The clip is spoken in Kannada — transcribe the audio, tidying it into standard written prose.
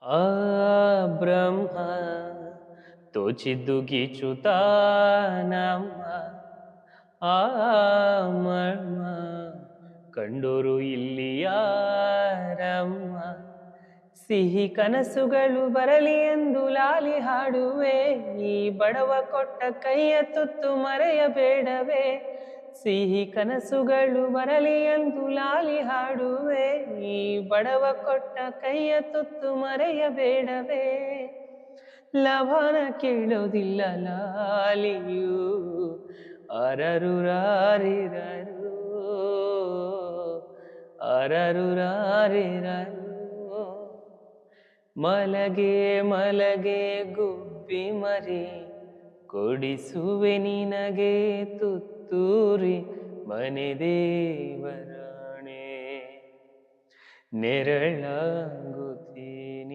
ಆ ಬ್ರಹ್ಮ ತೋಚಿದ್ದು ಗೀಚುತ್ತ ನಮ್ಮ ಆ ಮರ್ಮ ಕಂಡೋರು ಇಲ್ಲಿ ಯಾರಮ್ಮ ಸಿಹಿ ಕನಸುಗಳು ಬರಲಿ ಎಂದು ಲಾಲಿ ಹಾಡುವೆ ಈ ಬಡವ ಕೊಟ್ಟ ಕೈಯ ತುತ್ತು ಮರೆಯಬೇಡವೇ ಸಿಹಿ ಕನಸುಗಳು ಬರಲಿ ಎಂದು ಲಾಲಿ ಹಾಡುವೆ ಈ ಬಡವ ಕೊಟ್ಟ ಕೈಯ ತುತ್ತು ಮರೆಯಬೇಡವೇ ಲವನ ಕೇಳೋದಿಲ್ಲ ಲಾಲಿಯು ಅರರು ರಾರಿರರು ಅರರು ರಾರಿರರು ಮಲಗೆ ಮಲಗೆ ಗುಬ್ಬಿ ಮರಿ ಕೊಡಿಸುವೆ ನಿನಗೆ ತುತ್ತೂರಿ ಮನೆ ದೇವರಾಣೆ ನೆರಳಾಗು